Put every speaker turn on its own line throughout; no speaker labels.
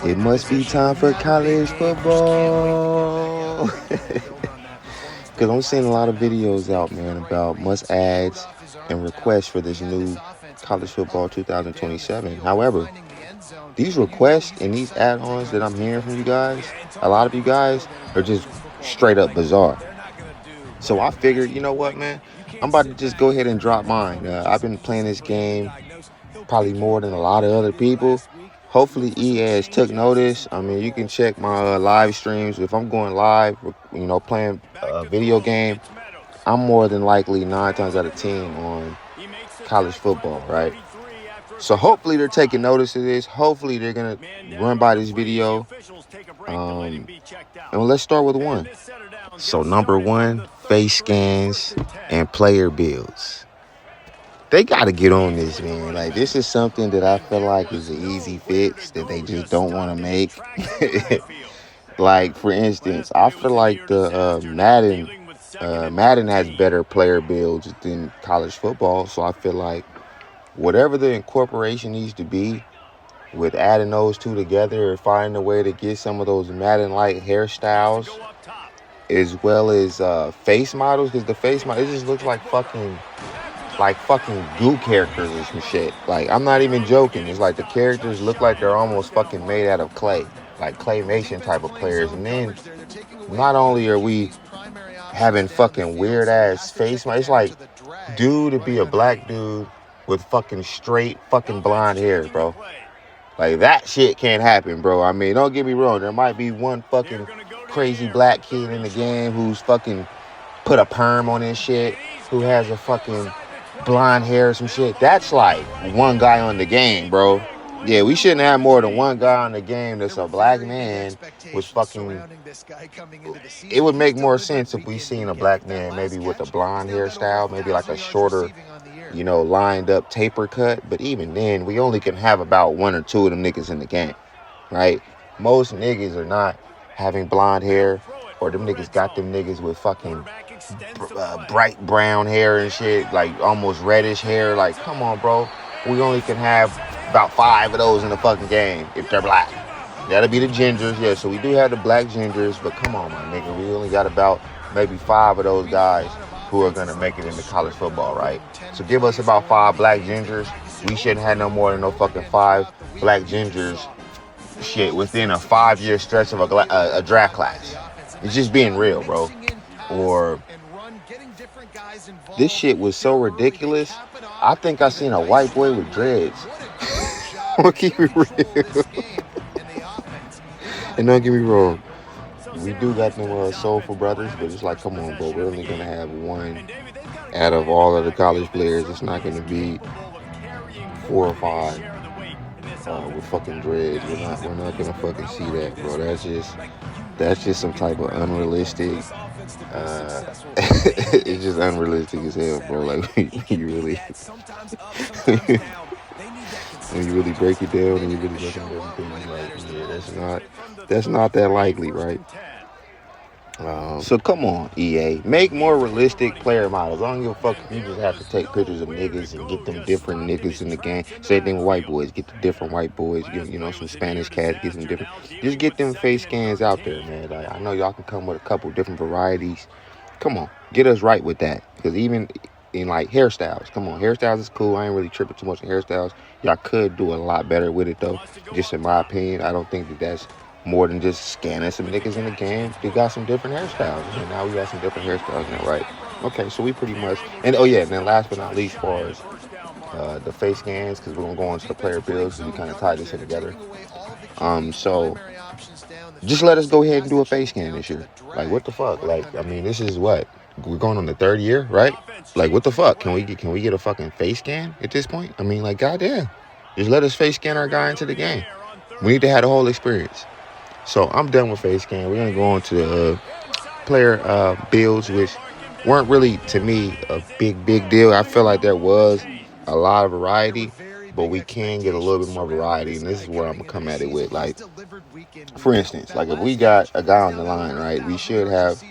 It must be time for college football. Because I'm seeing a lot of videos out, man, about must adds and requests for this new college football 2027. However, these requests and these add-ons that I'm hearing from you guys, a lot of you guys, are just straight up bizarre. So I figured, you know what, man? I'm about to just go ahead and drop mine. I've been playing this game probably more than a lot of other people. Hopefully, EA has took notice. I mean, you can check my live streams. If I'm going live, playing a video game, I'm more than likely 9 times out of 10 on college football, right? So hopefully they're taking notice of this. Hopefully they're gonna run by this video. And let's start with one. So number one, face scans and player builds. They got to get on this, man. Like, this is something that I feel like is an easy fix that they just don't want to make. Like, for instance, I feel like the Madden has better player builds than college football. So I feel like whatever the incorporation needs to be with adding those two together or finding a way to get some of those Madden-like hairstyles as well as face models, because the face model, it just looks like fucking goo characters or some shit. Like, I'm not even joking. It's like the characters look like they're almost fucking made out of clay, like claymation type of players. And then not only are we having fucking weird ass face, it's like, dude, to be a black dude with fucking straight fucking blonde hair, bro. Like, that shit can't happen, bro. I mean, don't get me wrong. There might be one fucking crazy black kid in the game who's fucking put a perm on his shit, who has a fucking blonde hair or some shit. That's like one guy on the game, bro. Yeah, we shouldn't have more than one guy on the game that's a black man with fucking... It would make more sense if we seen a black man maybe with a blonde hairstyle, maybe like a shorter, lined up taper cut. But even then, we only can have about one or two of them niggas in the game, right? Most niggas are not having blonde hair, or them niggas got them niggas with fucking bright brown hair and shit, like almost reddish hair. Like, come on, bro. We only can have about 5 of those in the fucking game if they're black. That'll be the gingers, yeah. So we do have the black gingers, but come on, my nigga. We only got about maybe 5 of those guys who are gonna make it into college football, right? So give us about 5 black gingers. We shouldn't have no more than no fucking 5 black gingers shit within a 5-year stretch of a draft class. It's just being real, bro. Or this shit was so ridiculous. I think I seen a white boy with dreads. I'm gonna keep it real. And don't get me wrong, we do got them soulful brothers, but it's like, come on, bro. We're only gonna have one out of all of the college players. It's not gonna be 4 or 5 with fucking dreads. We're not gonna fucking see that, bro. That's just some type of unrealistic. It's just unrealistic as hell, bro. Like, you really, when you really break it down and you really look at everything, like, yeah, that's not that likely, right? So come on, EA, make more realistic player models. I don't give a fuck if you just have to take pictures of niggas and get them different niggas in the game. Same thing with white boys. Get the different white boys. Get, some Spanish cats. Get some different. Just get them face scans out there, man. Like, I know y'all can come with a couple different varieties. Come on, get us right with that. Because even in like hairstyles, come on, hairstyles is cool. I ain't really tripping too much on hairstyles. Y'all could do a lot better with it though. Just in my opinion, I don't think that's more than just scanning some niggas in the game. They got some different hairstyles. And now we got some different hairstyles now, right? Okay, so we pretty much... And and then last but not least, as far as the face scans, because we're going to go into the player builds, so we kind of tie this in together. So just let us go ahead and do a face scan this year. Like, what the fuck? Like, I mean, this is what? We're going on the 3rd year, right? Like, what the fuck? Can we get a fucking face scan at this point? I mean, like, goddamn. Just let us face scan our guy into the game. We need to have the whole experience. So I'm done with face scan. We're going to go on to the player builds, which weren't really, to me, a big deal. I feel like there was a lot of variety, but we can get a little bit more variety. And this is where I'm going to come at it with. Like, for instance, like if we got a guy on the line, right, we should have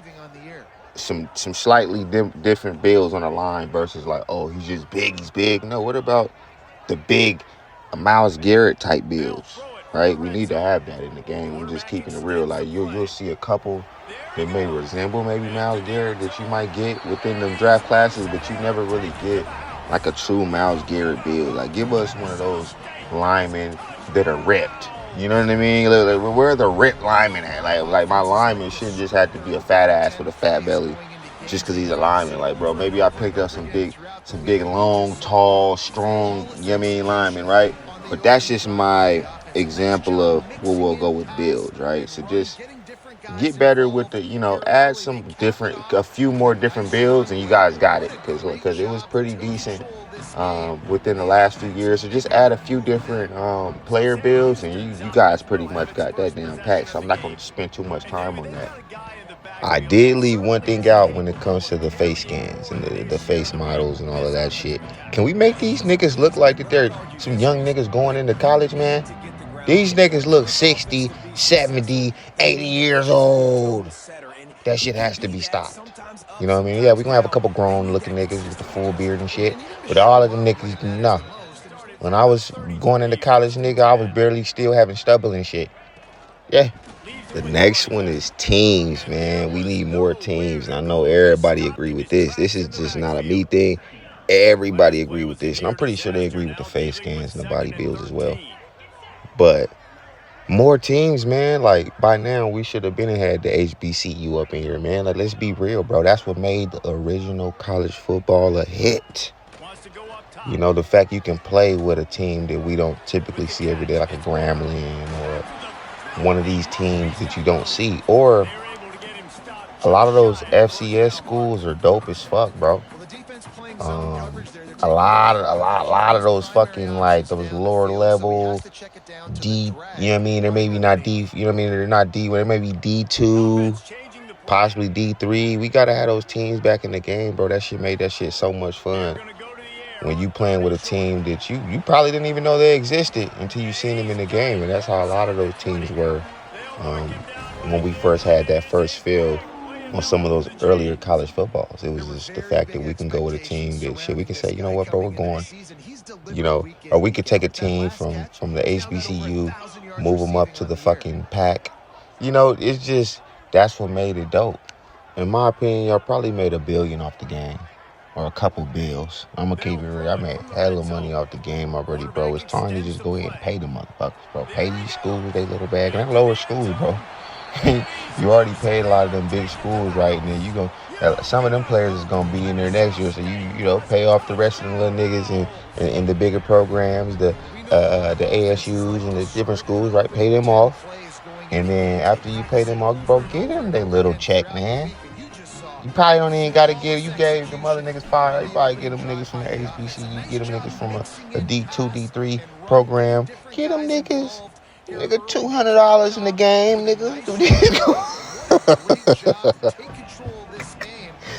some slightly different builds on the line versus like, oh, he's big. No, what about the big Myles Garrett type builds? right? We need to have that in the game. I'm just keeping it real. Like you'll see a couple that may resemble maybe Myles Garrett that you might get within the draft classes, but you never really get like a true Myles Garrett build. Like give us one of those linemen that are ripped. You know what I mean? Like, where are the ripped linemen at? Like my lineman shouldn't just have to be a fat ass with a fat belly just because he's a lineman. Like, bro, maybe I picked up some big, long, tall, strong, you know what I mean, linemen, right? But that's just my example of what we'll go with builds, right? So just get better with the, add a few more different builds, and you guys got it because it was pretty decent within the last few years. So just add a few different player builds, and you guys pretty much got that down packed. So I'm not going to spend too much time on that. I did leave one thing out when it comes to the face scans and the face models and all of that shit. Can we make these niggas look like that they're some young niggas going into college, man? These niggas look 60, 70, 80 years old. That shit has to be stopped. You know what I mean? Yeah, we gonna have a couple grown looking niggas with the full beard and shit. But all of the niggas, no. When I was going into college, nigga, I was barely still having stubble and shit. Yeah. The next one is teams, man. We need more teams. And I know everybody agree with this. This is just not a me thing. Everybody agree with this. And I'm pretty sure they agree with the face scans and the body builds as well. But more teams, man. Like, by now, we should have been had the HBCU up in here, man. Like, let's be real, bro. That's what made the original college football a hit. You know, the fact you can play with a team that we don't typically see every day, like a Grambling or one of these teams that you don't see. Or a lot of those FCS schools are dope as fuck, bro. A lot of those fucking, like, those lower level D, you know what I mean? They're maybe not D, you know what I mean? They're not D, they may be D2, possibly D3. We gotta have those teams back in the game, bro. That shit made that shit so much fun. When you playing with a team that you probably didn't even know they existed until you seen them in the game. And that's how a lot of those teams were when we first had that first feel on some of those earlier college footballs. It was just the fact that we can go with a team that shit, we can say, you know what, bro, we're going, or we could take a team from the HBCU, move them up to the fucking pack. It's just, that's what made it dope. In my opinion, y'all probably made $1 billion off the game. Or a couple bills. I'm going to keep it real. I made hella money off the game already, bro. It's time to just go ahead and pay the motherfuckers, bro. Pay these schools they little bag. And lower schools, bro. You already paid a lot of them big schools, right? And then you go, some of them players is going to be in there next year. So you pay off the rest of the little niggas in the bigger programs, the ASUs and the different schools, right? Pay them off. And then after you pay them off, bro, get them their little check, man. You probably don't even gotta give. You gave them other niggas $5. You probably get them niggas from the HBCU. You get them niggas from a D2, D3 program. Get them nigga, $200 in the game, nigga.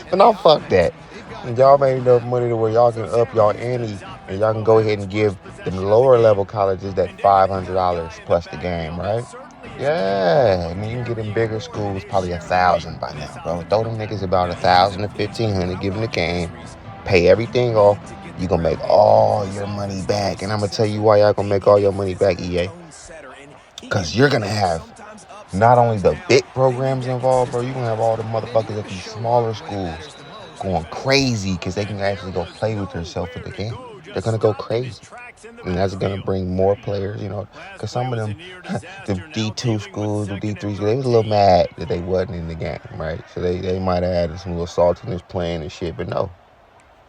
But no, fuck that. And y'all made enough money to where y'all can up y'all ante and y'all can go ahead and give the lower level colleges that $500 plus the game, right? Yeah, I mean, you can get them bigger schools probably 1,000 by now, bro. Throw them niggas about 1,000 to 1,500, give them the game, pay everything off. You gonna make all your money back, and I'm gonna tell you why y'all gonna make all your money back, EA. Cause you're gonna have not only the big programs involved, bro. You're gonna have all the motherfuckers at these smaller schools going crazy because they can actually go play with themselves in the game. They're gonna go crazy. And that's going to bring more players, because some of them, the D2 schools, the D3 schools, they was a little mad that they wasn't in the game, right? So they might have had some little saltiness playing and shit, but no.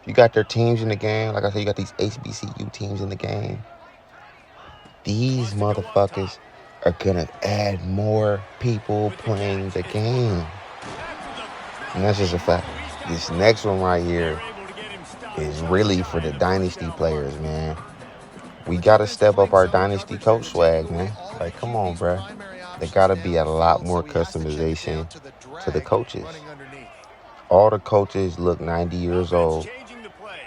You got their teams in the game. Like I said, you got these HBCU teams in the game. These motherfuckers are going to add more people playing the game. And that's just a fact. This next one right here is really for the dynasty players, man. We got to step up our dynasty coach swag, man. Like, come on, bro. There got to be a lot more customization to the coaches. All the coaches look 90 years old,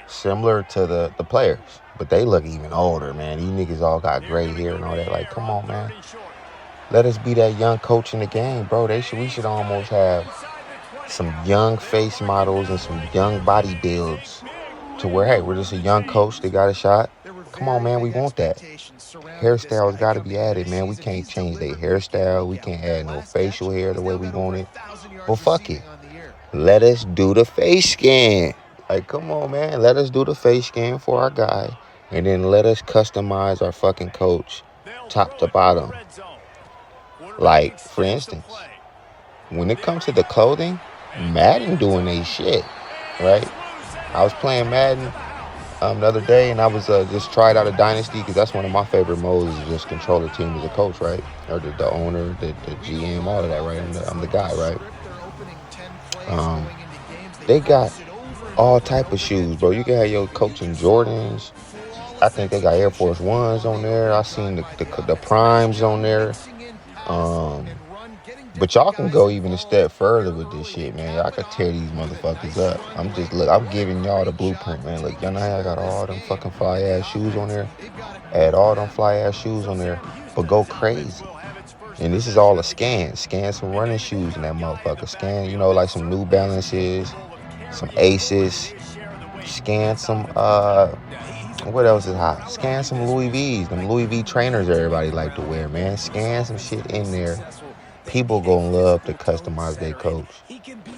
similar to the players, but they look even older, man. These niggas all got gray hair and all that. Like, come on, man. Let us be that young coach in the game, bro. We should almost have some young face models and some young body builds to where, hey, we're just a young coach that got a shot. Come on, man, we want that. Hairstyles got to be added, man. We can't change their hairstyle. We can't add no facial hair the way we want it. But fuck it. Let us do the face scan. Like, come on, man. Let us do the face scan for our guy. And then let us customize our fucking coach top to bottom. Like, for instance, when it comes to the clothing, Madden doing a shit, right? I was playing Madden the other day, and I was just tried out a Dynasty because that's one of my favorite modes is just control the team as a coach, right? Or the owner, the GM, all of that, right? I'm the guy, right? They got all type of shoes, bro. You can have your coaching Jordans. I think they got Air Force Ones on there. I seen the Primes on there. But y'all can go even a step further with this shit, man. Y'all can tear these motherfuckers up. I'm giving y'all the blueprint, man. Look, y'all know how I got all them fucking fly ass shoes on there. Add all them fly ass shoes on there, but go crazy. And this is all a scan. Scan some running shoes in that motherfucker. Scan, like some New Balances, some Aces. Scan some what else is hot? Scan some Louis V's. Them Louis V trainers everybody like to wear, man. Scan some shit in there. People gonna love to customize their coach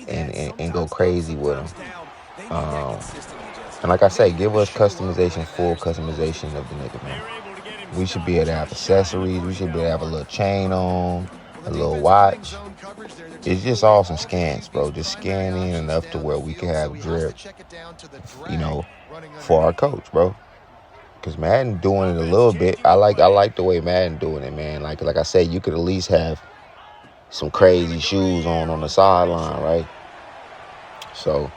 and go crazy with them. And like I say, give us customization, full customization of the nigga, man. We should be able to have accessories. We should be able to have a little chain on, a little watch. It's just all some scans, bro. Just scan in enough to where we can have drip, for our coach, bro. Because Madden doing it a little bit. I like the way Madden doing it, man. Like I said, you could at least have some crazy shoes on the sideline, right? So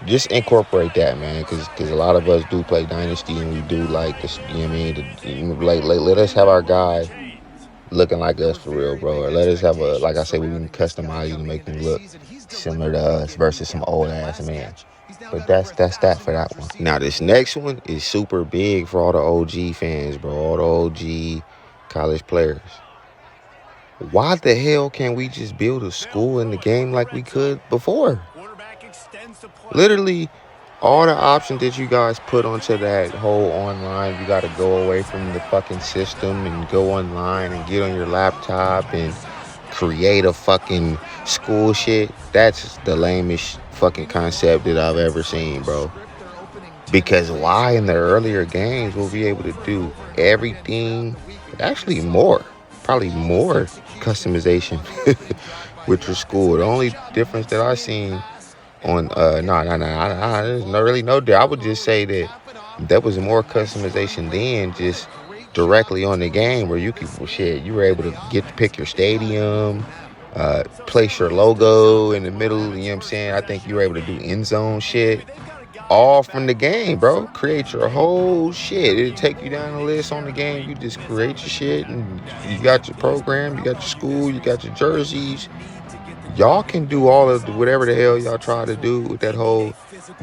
just incorporate that, man, because a lot of us do play Dynasty and we do like this, you know what I mean? Let us have our guy looking like us for real, bro. Or let us have like I say, we can customize you to make them look similar to us versus some old ass man. But that's that for that one. Now this next one is super big for all the OG fans, bro. All the OG college players. Why the hell can't we just build a school in the game like we could before? Literally, all the options that you guys put onto that whole online, you got to go away from the fucking system and go online and get on your laptop and create a fucking school shit. That's the lamest fucking concept that I've ever seen, bro. Because why in the earlier games we'll be able to do everything, actually probably more customization with your school. The only difference that I seen on there's no doubt. I would just say that there was more customization then, just directly on the game where you were able to pick your stadium, place your logo in the middle, you know what I'm saying? I think you were able to do end zone shit all from the game, bro. Create your whole shit. It'll take you down the list on the game. You just create your shit and you got your program, you got your school, you got your jerseys. Y'all can do all of whatever the hell y'all try to do with that whole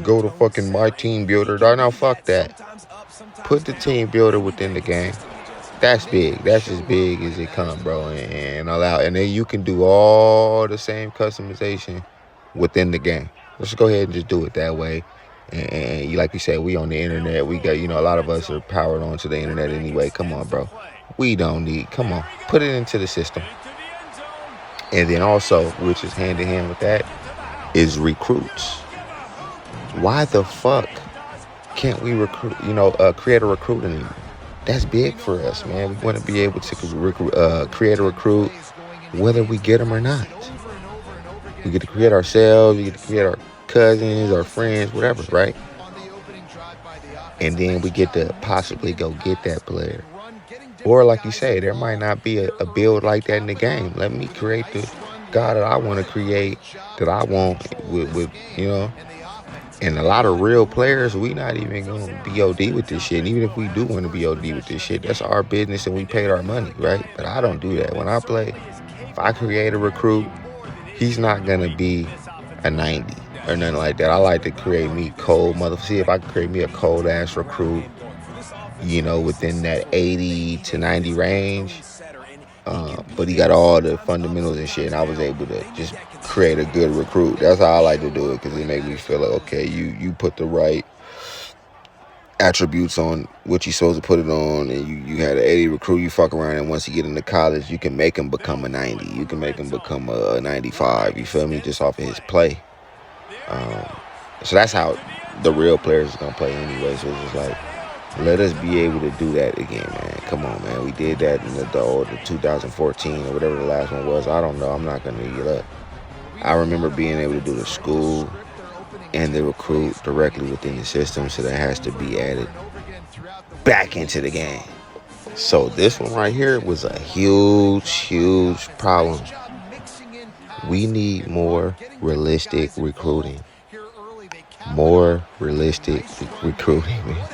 go to fucking my team builder. No, fuck that. Put the team builder within the game. That's big. That's as big as it comes, bro. And then you can do all the same customization within the game. Let's go ahead and just do it that way. And like you said, we on the internet. We got, a lot of us are powered onto the internet anyway. Come on, bro. We don't need, come on. Put it into the system. And then also, which is hand in hand with that, is recruits. Why the fuck can't we create a recruiting league? That's big for us, man. We want to be able to create a recruit whether we get them or not. We get to create ourselves. We get to create our cousins, our friends, whatever, right? And then we get to possibly go get that player. Or like you say, there might not be a build like that in the game. Let me create the guy that I want to create, that I want with And a lot of real players, we not even going to BOD with this shit. And even if we do want to BOD with this shit, that's our business and we paid our money, right? But I don't do that. When I play, if I create a recruit, he's not going to be a 90 or nothing like that. I like to create me cold see if I can create me a cold ass recruit, within that 80 to 90 range. But he got all the fundamentals and shit, and I was able to just create a good recruit. That's how I like to do it, because it makes me feel like, okay, you put the right attributes on what you're supposed to put it on, and you had an 80 recruit, you fuck around, and once you get into college, you can make him become a 90. You can make him become a 95. You feel me? Just off of his play. So that's how the real players are gonna play anyway. So it's just like, let us be able to do that again, man. Come on, man. We did that in the 2014 or whatever the last one was. I don't know. I'm not gonna get up. I remember being able to do the school and the recruit directly within the system, so that has to be added back into the game. So this one right here was a huge problem. We need more realistic recruiting. More realistic recruiting, man.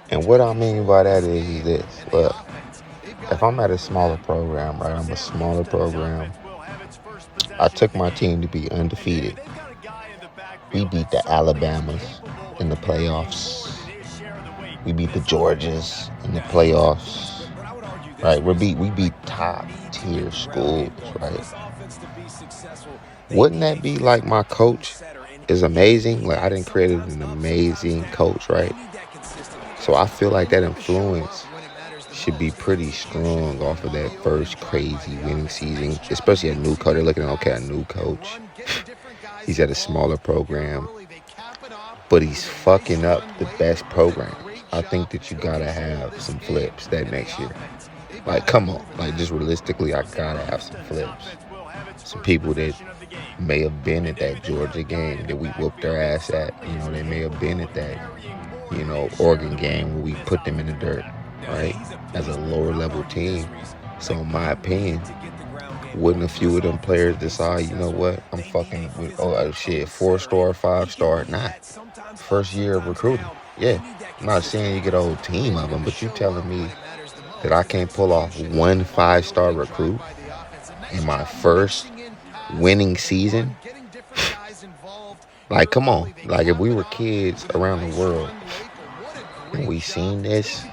And what I mean by that is this. Look, if I'm at a smaller program, right, I'm a smaller program, I took my team to be undefeated. We beat the Alabamas in the playoffs. We beat the Georgias in the playoffs. Right? We beat top tier schools, right? Wouldn't that be like my coach is amazing? Like I didn't create an amazing coach, right? So I feel like that influence should be pretty strong off of that first crazy winning season, especially a new coach. They're looking at, okay, a new coach. He's at a smaller program, but he's fucking up the best programs. I think that you gotta have some flips that next year. Like, come on. Like, just realistically, I gotta have some flips. Some people that may have been at that Georgia game that we whooped their ass at. You know, they may have been at that, Oregon game where we put them in the dirt, right? As a lower level team. So in my opinion, wouldn't a few of them players decide, you know what, I'm fucking with, 4-star, 5-star, not. First year of recruiting. Yeah. I'm not saying you get a whole team of them, but you telling me that I can't pull off one 5-star recruit in my first winning season? Like, come on. Like, if we were kids around the world and we seen this,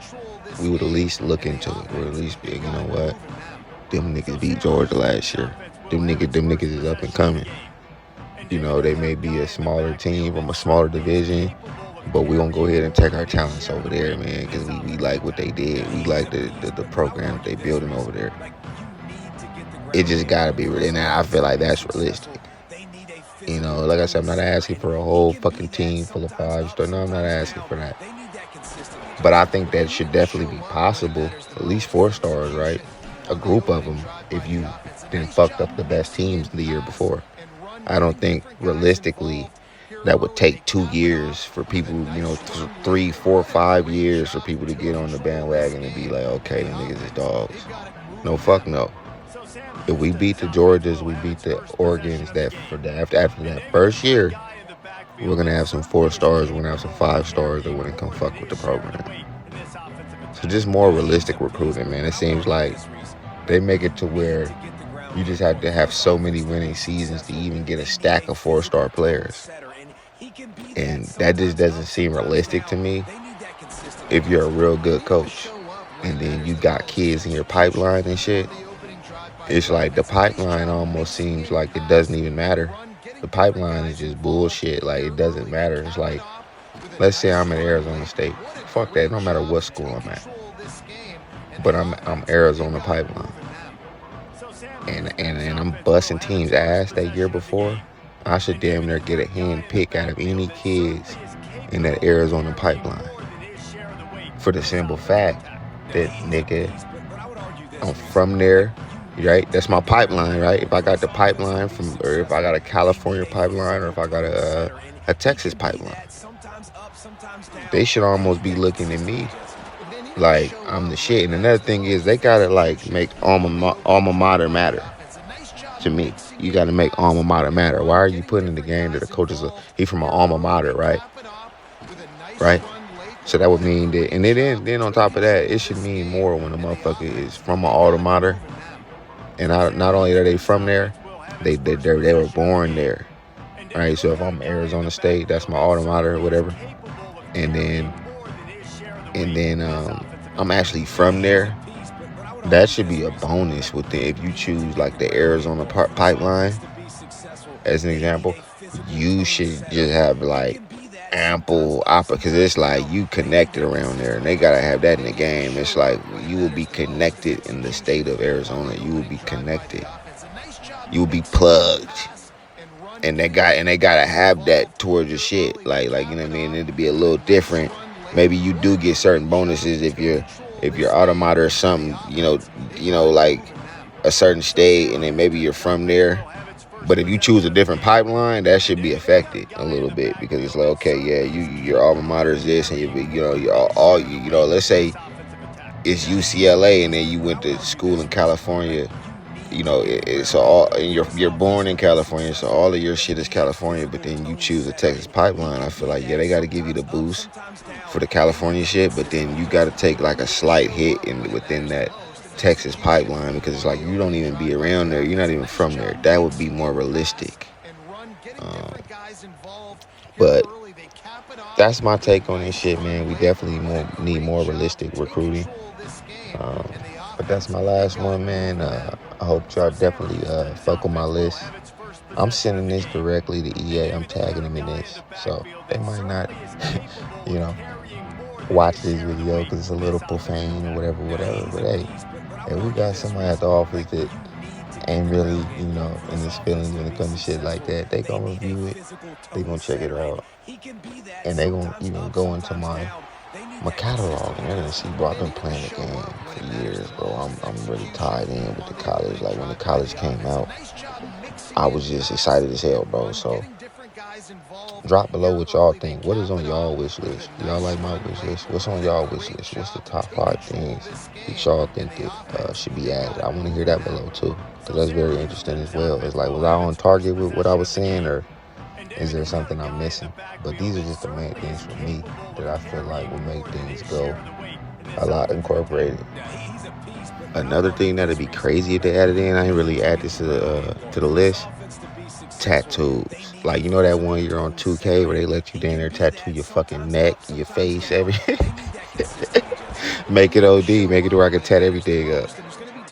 we would at least look into it. We would at least be, you know what? Them niggas beat Georgia last year. Them niggas is up and coming. You know, they may be a smaller team from a smaller division, but we gonna go ahead and take our talents over there, man, because we like what they did. We like the program that they building over there. It just gotta be, and I feel like that's realistic. You know, like I said, I'm not asking for a whole fucking team full of 5-star. No, I'm not asking for that. But I think that should definitely be possible. At least 4 stars, right? A group of them, if you then fucked up the best teams the year before. I don't think realistically that would take 2 years for people, 3, 4, 5 years for people to get on the bandwagon and be like, okay, the niggas is dogs. No, fuck no. If we beat the Georgias, we beat the Oregons, after that first year, we're gonna have some 4 stars, we're gonna have some 5 stars that wouldn't come fuck with the program. So just more realistic recruiting, man. It seems like they make it to where you just have to have so many winning seasons to even get a stack of 4-star players. And that just doesn't seem realistic to me if you're a real good coach. And then you got kids in your pipeline and shit. It's like the pipeline almost seems like it doesn't even matter. The pipeline is just bullshit. Like, it doesn't matter. It's like, let's say I'm at Arizona State. Fuck that. No matter what school I'm at. But I'm Arizona pipeline. And I'm busting teams' ass that year before. I should damn near get a hand pick out of any kids in that Arizona pipeline. For the simple fact that, nigga, I'm from there. Right? That's my pipeline, right? If I got the pipeline or if I got a California pipeline, or if I got a Texas pipeline, they should almost be looking at me like I'm the shit. And another thing is, they gotta like make alma mater matter. To me, you gotta make alma mater matter. Why are you putting in the game that the coach he from an alma mater, right? Right? So that would mean that, and then on top of that, it should mean more when a motherfucker is from an alma mater. And not only are they from there, they were born there, right? So if I'm Arizona State, that's my alma mater or whatever, and then I'm actually from there. That should be a bonus if you choose like the Arizona pipeline as an example. You should just have like ample because it's like you connected around there, and they gotta have that in the game. It's like you will be connected in the state of Arizona. You will be connected. You will be plugged, and they gotta have that towards your shit. Like you know what I mean. It'd be a little different. Maybe you do get certain bonuses if you're automata or something. Like a certain state, and then maybe you're from there. But if you choose a different pipeline, that should be affected a little bit because it's like, okay, yeah, your alma mater is this, and you're all let's say it's UCLA, and then you went to school in California. It's all, and you're born in California, so all of your shit is California. But then you choose a Texas pipeline. I feel like they got to give you the boost for the California shit, but then you got to take like a slight hit within that Texas pipeline because it's like you don't even be around there. You're not even from there. That would be more realistic. But that's my take on this shit, man. We definitely need more realistic recruiting. But that's my last one, man. I hope y'all definitely fuck with my list. I'm sending this directly to EA. I'm tagging them in this, so they might not, watch this video because it's a little profane or whatever. But hey, if we got somebody at the office that ain't really, in his feelings when it comes to shit like that, they gonna review it, they gonna check it out, and they gonna even go into my catalog, and they're gonna see, bro, I've been playing the game for years, bro. I'm really tied in with the college. Like when the college came out, I was just excited as hell, bro. So drop below what y'all think. What is on y'all wish list? Do y'all like my wish list? What's on y'all wish list? What's the top 5 things that y'all think that should be added? I want to hear that below too, because that's very interesting as well. It's like, was I on target with what I was saying, or is there something I'm missing? But these are just the main things for me that I feel like will make things go a lot incorporated. Another thing that'd be crazy if they added in, I ain't really add this to the list. Tattoos. Like, that one year on 2K where they let you down there tattoo your fucking neck, your face, everything. Make it OD. Make it where I can tat everything up.